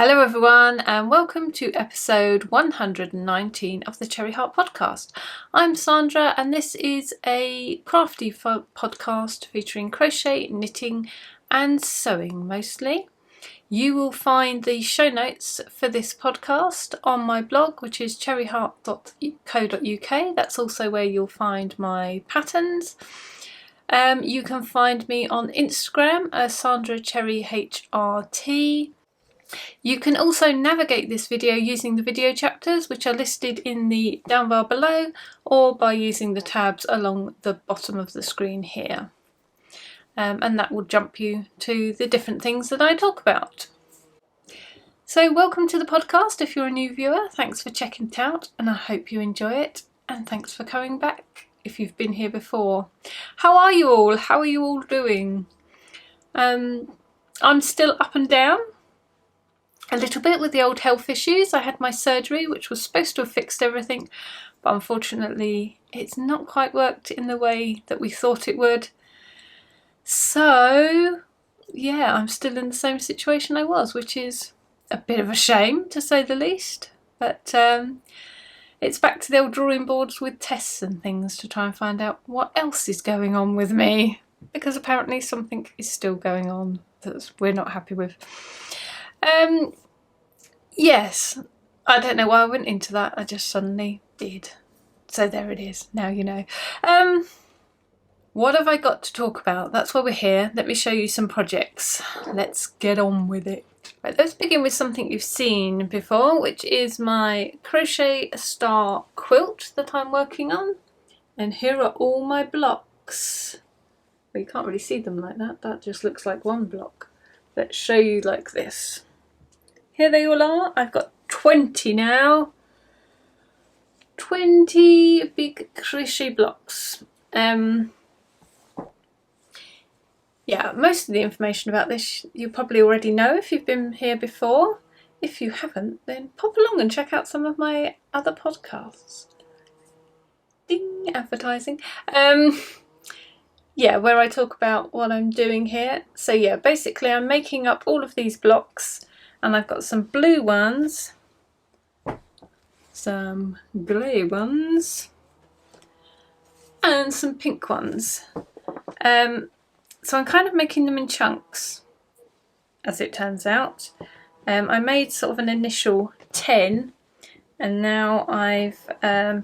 Hello everyone and welcome to episode 119 of the Cherry Heart podcast. I'm Sandra and this is a crafty podcast featuring crochet, knitting and sewing mostly. You will find the show notes for this podcast on my blog, which is cherryheart.co.uk. That's also where you'll find my patterns. You can find me on Instagram as Sandra Cherry HRT. You can also navigate this video using the video chapters, which are listed in the down bar below, or by using the tabs along the bottom of the screen here. And that will jump you to the different things that I talk about. So welcome to the podcast if you're a new viewer. Thanks for checking it out and I hope you enjoy it. And thanks for coming back if you've been here before. How are you all? How are you all doing? I'm still up and down a little bit with the old health issues. I had my surgery, which was supposed to have fixed everything, but unfortunately it's not quite worked in the way that we thought it would. So yeah, I'm still in the same situation I was, which is a bit of a shame to say the least, but it's back to the old drawing boards with tests and things to try and find out what else is going on with me, because apparently something is still going on that we're not happy with. Yes, I don't know why I went into that, I just suddenly did. So there it is, now you know. What have I got to talk about? That's why we're here. Let me show you some projects. Let's get on with it. Right, let's begin with something you've seen before, which is my crochet star quilt that I'm working on. And here are all my blocks. Well, you can't really see them like that, that just looks like one block. Let's show you like this. Here they all are. I've got 20 now. 20 big crochet blocks. Yeah, most of the information about this you probably already know if you've been here before. If you haven't, then pop along and check out some of my other podcasts. Ding, advertising. Yeah, where I talk about what I'm doing here. So yeah, basically I'm making up all of these blocks. And I've got some blue ones, some grey ones, and some pink ones. So I'm kind of making them in chunks, as it turns out. I made sort of an initial 10, and now I've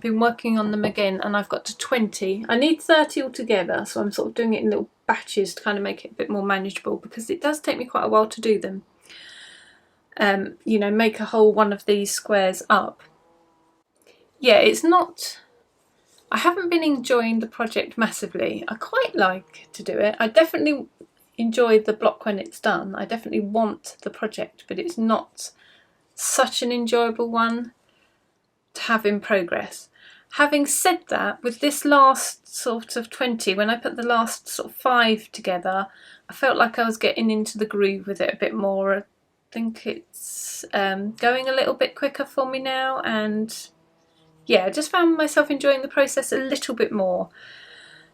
been working on them again, and I've got to 20. I need 30 altogether, so I'm sort of doing it in little batches to kind of make it a bit more manageable, because it does take me quite a while to do them. You know, make a whole one of these squares up. Yeah, it's not, I haven't been enjoying the project massively. I quite like to do it. I definitely enjoy the block when it's done. I definitely want the project, but it's not such an enjoyable one to have in progress. Having said that, with this last sort of 20, when I put the last sort of 5 together, I felt like I was getting into the groove with it a bit more. I think it's going a little bit quicker for me now, and yeah, I just found myself enjoying the process a little bit more.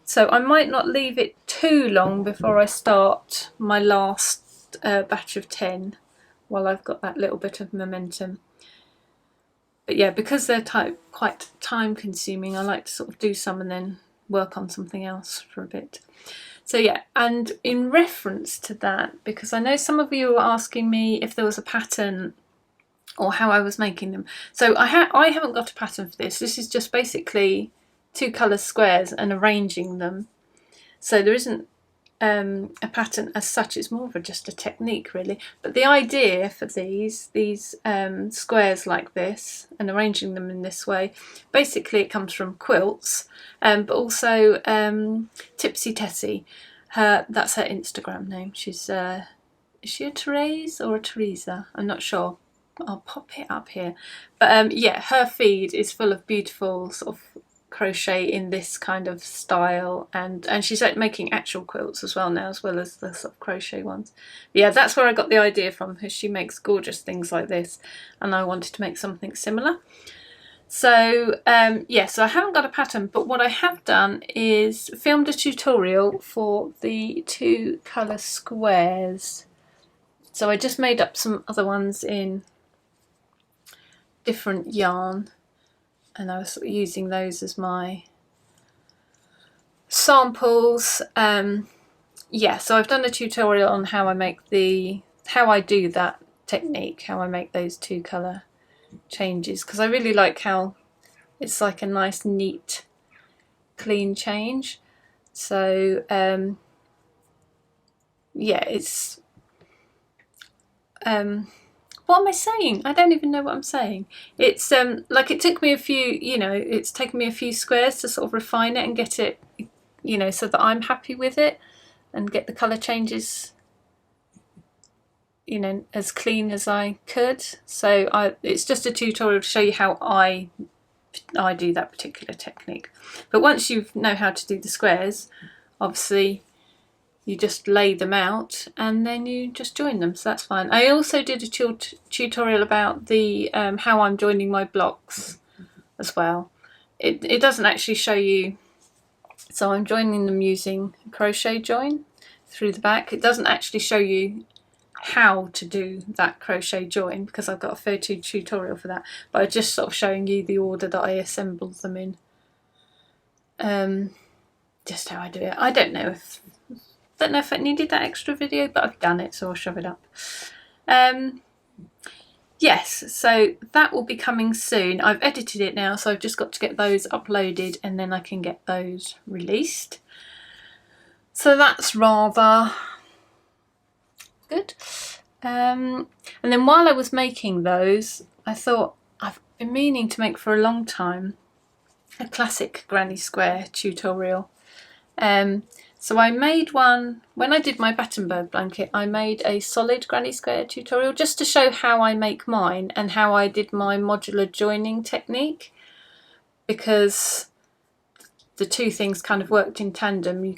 So I might not leave it too long before I start my last batch of 10 while I've got that little bit of momentum. But yeah, because they're quite time consuming, I like to sort of do some and then work on something else for a bit. So yeah, and in reference to that, because I know some of you were asking me if there was a pattern or how I was making them. So I haven't got a pattern for this. This is just basically 2 colour squares and arranging them. So there isn't a pattern as such, it's more of just a technique really. But the idea for these squares like this and arranging them in this way, basically it comes from quilts, but also Tipsy Tessie. That's her Instagram name. She's is she a Therese or a Teresa? I'm not sure. I'll pop it up here. But yeah, her feed is full of beautiful sort of crochet in this kind of style, and she's like making actual quilts as well now, as well as the sort of crochet ones. Yeah, that's where I got the idea from, because she makes gorgeous things like this and I wanted to make something similar. So yeah, so I haven't got a pattern, but what I have done is filmed a tutorial for the 2 colour squares. So I just made up some other ones in different yarn, and I was sort of using those as my samples. Yeah, so I've done a tutorial on how I do that technique, how I make those 2 colour changes, because I really like how it's like a nice neat clean change. So yeah, it's what am I saying? I don't even know what I'm saying. It's like it took me a few, you know, it's taken me a few squares to sort of refine it and get it, you know, so that I'm happy with it and get the colour changes, you know, as clean as I could. So it's just a tutorial to show you how I do that particular technique. But once you know how to do the squares, obviously you just lay them out and then you just join them, so that's fine. I also did a tutorial about the how I'm joining my blocks as well. It doesn't actually show you, so I'm joining them using a crochet join through the back. It doesn't actually show you how to do that crochet join because I've got a photo tutorial for that, but I'm just sort of showing you the order that I assembled them in. Just how I do it. I don't know if it needed that extra video, but I've done it, so I'll shove it up. Yes, so that will be coming soon. I've edited it now, so I've just got to get those uploaded and then I can get those released. So that's rather good. And then while I was making those, I thought I've been meaning to make for a long time a classic granny square tutorial. So I made one, when I did my Battenberg blanket, I made a solid granny square tutorial just to show how I make mine and how I did my modular joining technique, because the 2 things kind of worked in tandem.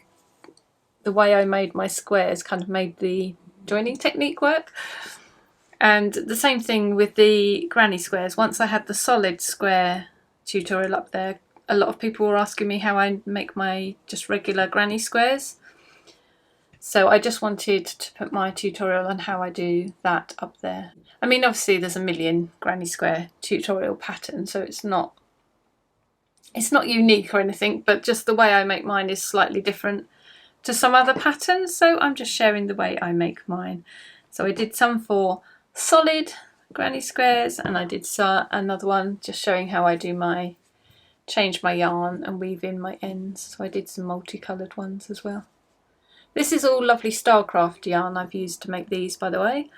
The way I made my squares kind of made the joining technique work. And the same thing with the granny squares. Once I had the solid square tutorial up there, a lot of people were asking me how I make my just regular granny squares. So I just wanted to put my tutorial on how I do that up there. I mean, obviously there's a million granny square tutorial patterns, so it's not unique or anything, but just the way I make mine is slightly different to some other patterns, so I'm just sharing the way I make mine. So I did some for solid granny squares, and I did another one just showing how I do change my yarn and weave in my ends. So I did some multicoloured ones as well. This is all lovely Stylecraft yarn I've used to make these, by the way.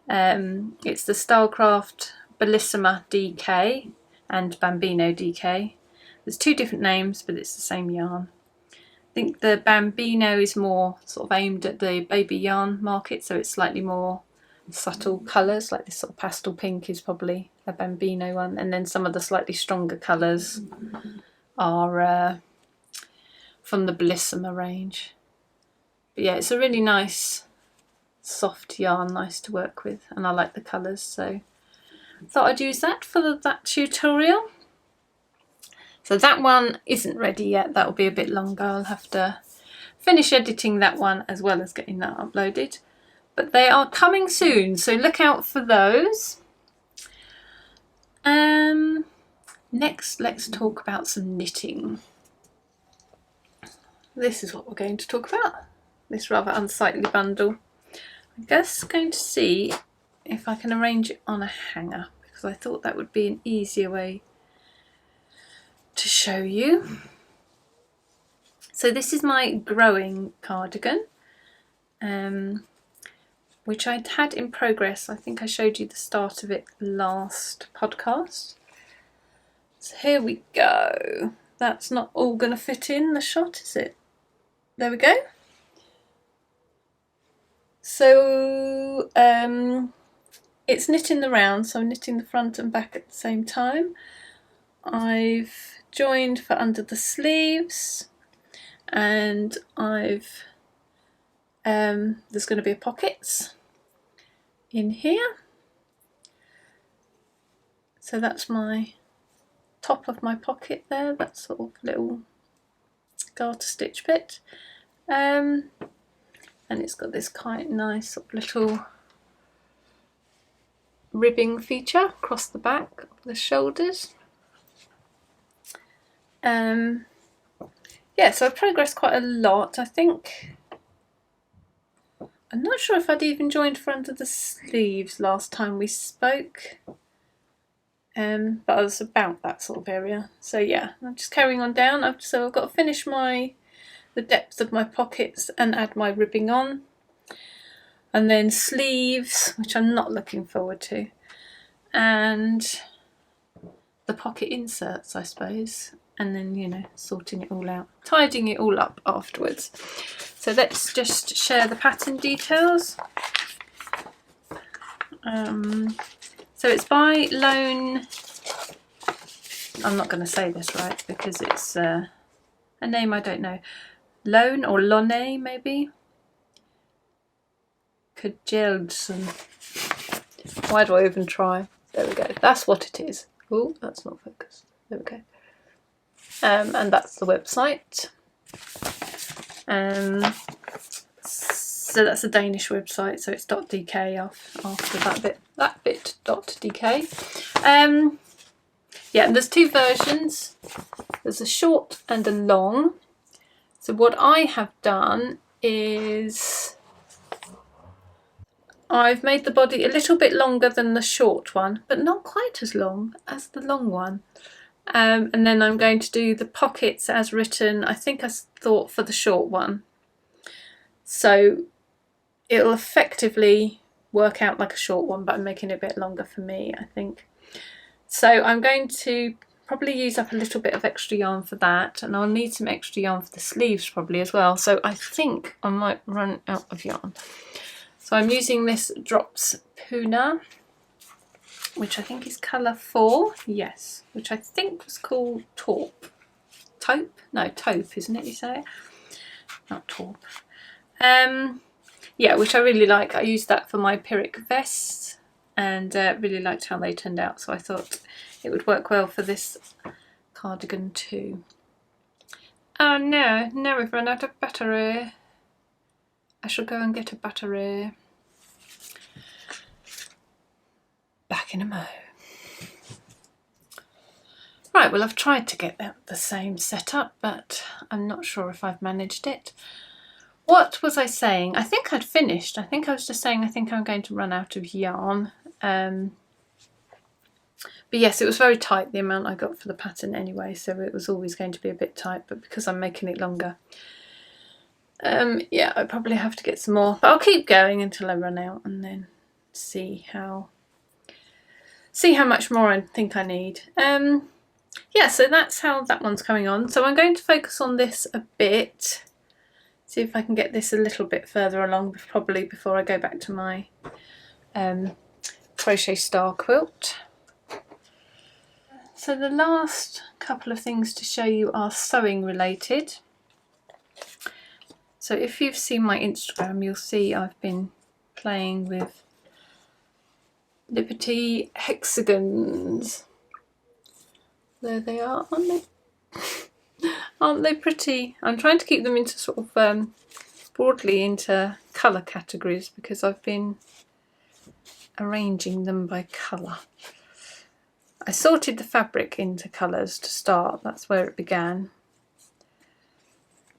It's the Stylecraft Bellissima DK and Bambino DK. There's 2 different names, but it's the same yarn. I think the Bambino is more sort of aimed at the baby yarn market, so it's slightly more subtle colours, like this sort of pastel pink is probably a Bambino one, and then some of the slightly stronger colours are from the Bellissima range. But yeah, it's a really nice soft yarn, nice to work with, and I like the colours, so I thought I'd use that for that tutorial. So that one isn't ready yet, that'll be a bit longer. I'll have to finish editing that one as well as getting that uploaded. But they are coming soon, so look out for those. Next, let's talk about some knitting. This is what we're going to talk about, this rather unsightly bundle. I'm just going to see if I can arrange it on a hanger, because I thought that would be an easier way to show you. So this is my growing cardigan, which I'd had in progress. I think I showed you the start of it last podcast. So here we go. That's not all going to fit in the shot, is it? There we go. So it's knitting the round, so I'm knitting the front and back at the same time. I've joined for under the sleeves, and there's going to be pockets in here. So that's my top of my pocket there, that sort of little garter stitch bit. And it's got this quite nice sort of little ribbing feature across the back of the shoulders. Yeah, so I've progressed quite a lot. I think, I'm not sure if I'd even joined front of the sleeves last time we spoke, but I was about that sort of area. So yeah, I'm just carrying on down. So I've got to finish the depth of my pockets and add my ribbing on, and then sleeves, which I'm not looking forward to, and the pocket inserts, I suppose, and then, you know, sorting it all out, tidying it all up afterwards. So let's just share the pattern details. So it's by Lone, I'm not going to say this right because it's a name I don't know. Lone or Lone maybe? Kajeldson. Why do I even try? There we go. That's what it is. Oh, that's not focused. There we go. And that's the website. So that's a Danish website, so it's .dk after that bit .dk. Yeah, and there's two versions. There's a short and a long. So what I have done is I've made the body a little bit longer than the short one, but not quite as long as the long one. And then I'm going to do the pockets as written, I think I thought, for the short one. So it'll effectively work out like a short one, but I'm making it a bit longer for me, I think. So I'm going to probably use up a little bit of extra yarn for that, and I'll need some extra yarn for the sleeves probably as well. So I think I might run out of yarn. So I'm using this Drops Puna, which I think is colour 4, yes, which I think was called Taupe. Taupe? No, Taupe, isn't it, you say it? Not Taupe. Yeah, which I really like. I used that for my Pyrrhic vests and really liked how they turned out, so I thought it would work well for this cardigan too. Oh no, now we've run out of battery. I shall go and get a battery. Back in a mo. Right, well, I've tried to get the same setup, but I'm not sure if I've managed it. What was I saying? I think I'd finished. I think I was just saying I think I'm going to run out of yarn. But yes, it was very tight, the amount I got for the pattern anyway, so it was always going to be a bit tight, but because I'm making it longer, yeah, I probably have to get some more, but I'll keep going until I run out and then see how much more I think I need. Yeah, so that's how that one's coming on. So I'm going to focus on this a bit, see if I can get this a little bit further along, probably before I go back to my crochet star quilt. So the last couple of things to show you are sewing related. So if you've seen my Instagram, you'll see I've been playing with Liberty hexagons. There they are, aren't they? Aren't they pretty? I'm trying to keep them into sort of broadly into colour categories because I've been arranging them by colour. I sorted the fabric into colours to start, that's where it began.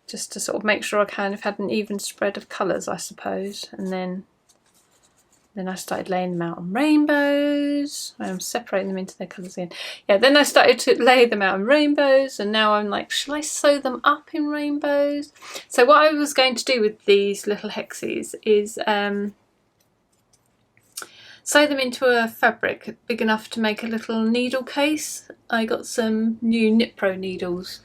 Just to sort of make sure I kind of had an even spread of colours, I suppose, and then I started laying them out on rainbows. I'm separating them into their colours again. Yeah, then I started to lay them out in rainbows, and now I'm like, shall I sew them up in rainbows? So what I was going to do with these little hexies is sew them into a fabric big enough to make a little needle case. I got some new Knit Pro needles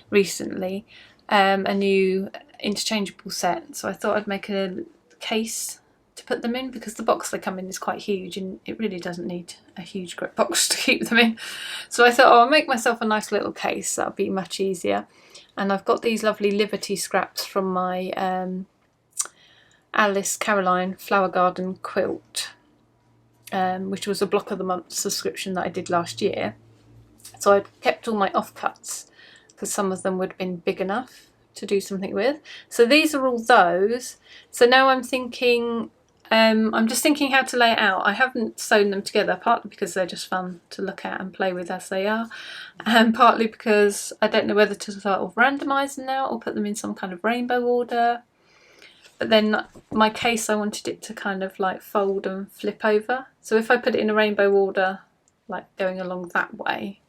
recently, a new interchangeable set, so I thought I'd make a case to put them in, because the box they come in is quite huge and it really doesn't need a huge great box to keep them in. So I thought, oh, I'll make myself a nice little case, that'll be much easier. And I've got these lovely Liberty scraps from my Alice Caroline Flower Garden quilt, which was a block of the month subscription that I did last year. So I kept all my offcuts because some of them would have been big enough to do something with. So these are all those. So now I'm thinking I'm just thinking how to lay it out. I haven't sewn them together, partly because they're just fun to look at and play with as they are, and partly because I don't know whether to sort of randomise them now or put them in some kind of rainbow order. But then my case, I wanted it to kind of like fold and flip over. So if I put it in a rainbow order, like going along that way,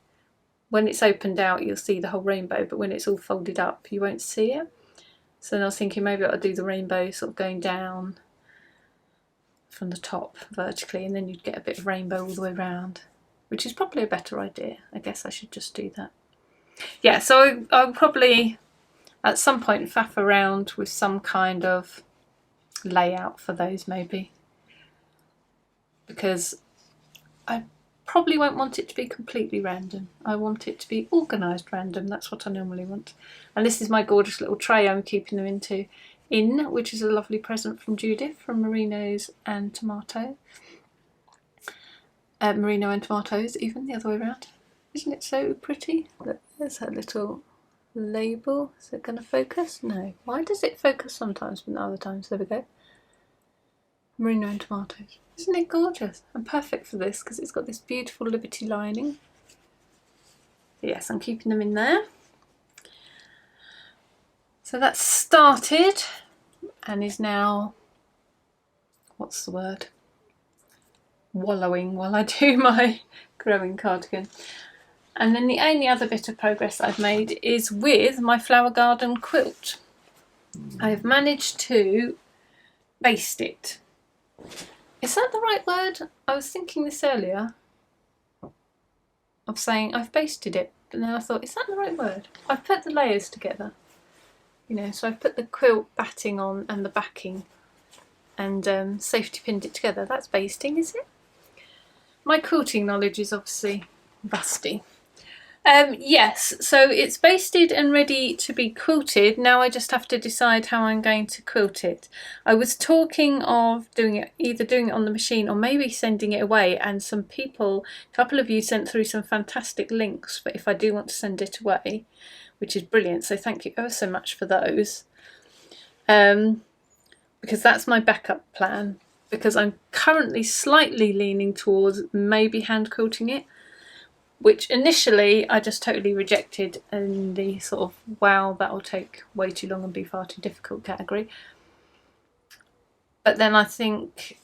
when it's opened out you'll see the whole rainbow, but when it's all folded up you won't see it. So then I was thinking maybe I'll do the rainbow sort of going down from the top vertically, and then you'd get a bit of rainbow all the way around, which is probably a better idea. I guess I should just do that. Yeah, so I'll probably at some point faff around with some kind of layout for those maybe, because I probably won't want it to be completely random. I want it to be organised random. That's what I normally want. And this is my gorgeous little tray I'm keeping them in, which is a lovely present from Judith, from Merinos and Tomato. Merino and Tomatoes, even the other way around. Isn't it so pretty? Look, there's her little label. Is it going to focus? No. Why does it focus sometimes but not other times? There we go. Merino and Tomatoes. Isn't it gorgeous? And perfect for this because it's got this beautiful Liberty lining. Yes, I'm keeping them in there. So that's started and is now, what's the word? Wallowing while I do my growing cardigan. And then the only other bit of progress I've made is with my flower garden quilt. I've managed to baste it. Is that the right word? I was thinking this earlier of saying I've basted it, but then I thought, is that the right word? I've put the layers together, you know, so I've put the quilt batting on and the backing and safety pinned it together. That's basting, is it? My quilting knowledge is obviously rusty. Yes, so it's basted and ready to be quilted. Now I just have to decide how I'm going to quilt it. I was talking of either doing it on the machine or maybe sending it away, and some people, a couple of you sent through some fantastic links for if I do want to send it away, which is brilliant, so thank you ever so much for those. Because that's my backup plan, because I'm currently slightly leaning towards maybe hand quilting it, which initially I just totally rejected in the sort of, wow, that'll take way too long and be far too difficult category. But then I think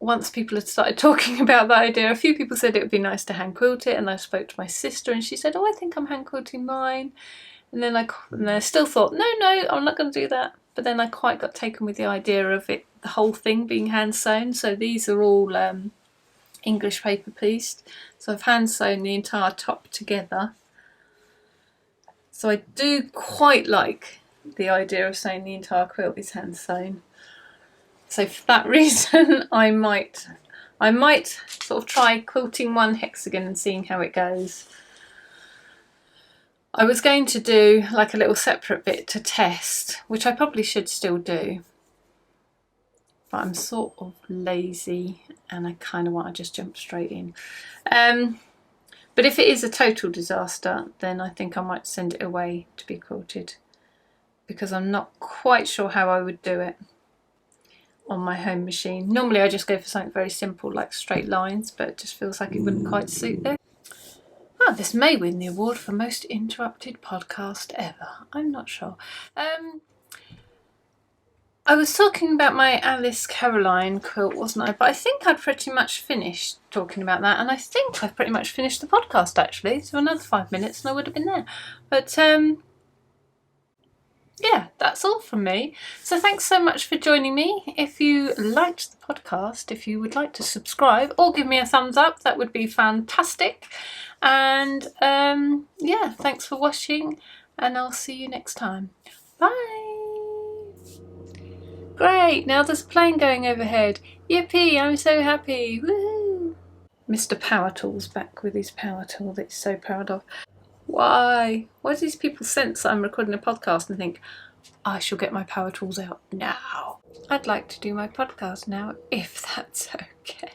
once people had started talking about that idea, a few people said it would be nice to hand quilt it, and I spoke to my sister and she said, oh, I think I'm hand quilting mine. And then I still thought, no, I'm not going to do that. But then I quite got taken with the idea of it, the whole thing being hand sewn. So these are all English paper pieced, so I've hand sewn the entire top together. So I do quite like the idea of saying the entire quilt is hand sewn. So for that reason I might sort of try quilting one hexagon and seeing how it goes. I was going to do like a little separate bit to test, which I probably should still do. But I'm sort of lazy and I kind of want to just jump straight in. But if it is a total disaster, then I think I might send it away to be quilted, because I'm not quite sure how I would do it on my home machine. Normally I just go for something very simple like straight lines, but it just feels like it wouldn't quite suit there. Oh, this may win the award for most interrupted podcast ever. I'm not sure. I was talking about my Alice Caroline quilt, wasn't I? But I think I'd pretty much finished talking about that, and I think I've pretty much finished the podcast actually, so another 5 minutes and I would have been there. But yeah, that's all from me. So thanks so much for joining me. If you liked the podcast, if you would like to subscribe or give me a thumbs up, that would be fantastic. And yeah, thanks for watching, and I'll see you next time. Bye! Great, now there's a plane going overhead. Yippee, I'm so happy. Woohoo! Mr. Power Tool's back with his power tool that he's so proud of. Why? Why do these people sense that I'm recording a podcast and think, I shall get my power tools out now? I'd like to do my podcast now, if that's okay.